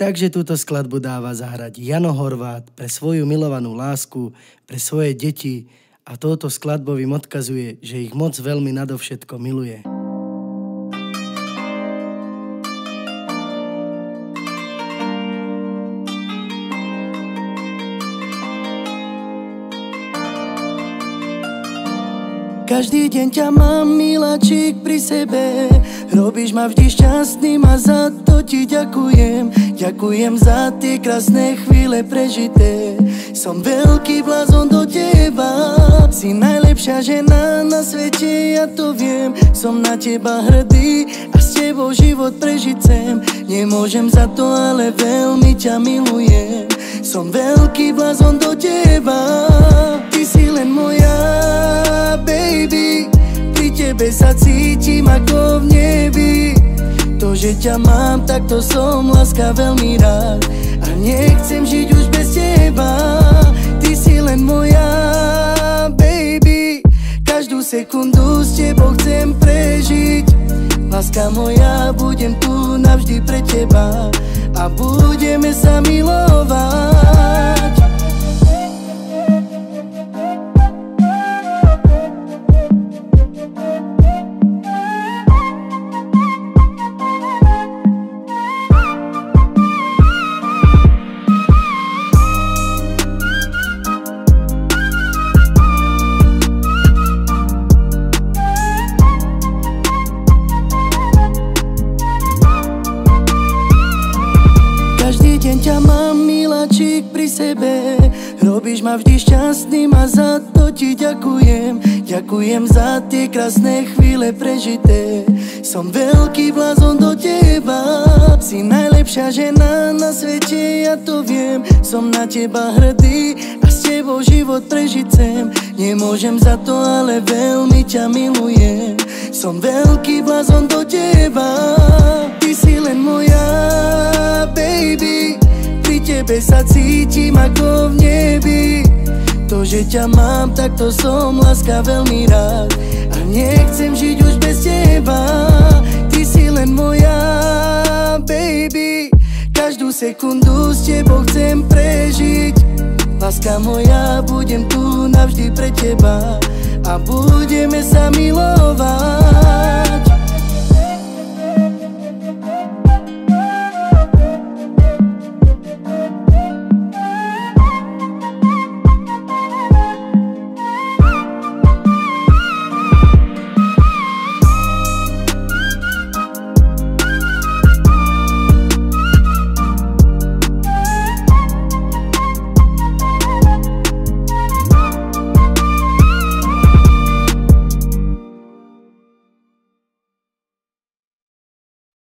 Takže túto skladbu dáva zahrať Jano Horvát pre svoju milovanú lásku, pre svoje deti a touto skladbou im odkazuje, že ich moc veľmi nadovšetko miluje. Každý deň ťa mám, miláčik, pri sebe. Robíš ma vždy šťastným a za to ti ďakujem. Ďakujem za tie krásne chvíle prežité. Som veľký blázon do teba. Si najlepšia žena na svete, ja to viem. Som na teba hrdý a s tebou život prežiť chcem. Nemôžem za to, ale veľmi ťa milujem. Som veľký blázon do teba. Ty si len moja, baby. Pri tebe sa cítim ako v nebi. To, že ťa mám, tak to som láska veľmi rád. A nechcem žiť už bez teba. Ty si len moja, baby. Každú sekundu s tebou chcem prežiť. Láska moja, budem tu navždy pre teba. A budeme sa milovať. Ťa mám, miláčik, pri sebe. Robíš ma vždy šťastným a za to ti ďakujem. Ďakujem za tie krásne chvíle prežité. Som veľký blázon do teba. Si najlepšia žena na svete, ja to viem. Som na teba hrdý a s tebou život prežiť chcem. Nemôžem za to, ale veľmi ťa milujem. Som veľký blázon do teba. Ty si len moja, baby. Pri tebe sa cítim ako v nebi. To, že ťa mám, tak to som láska veľmi rád. A nechcem žiť už bez teba. Ty si len moja, baby. Každú sekundu s tebou chcem prežiť. Láska moja, budem tu navždy pre teba. A budeme sa milovať.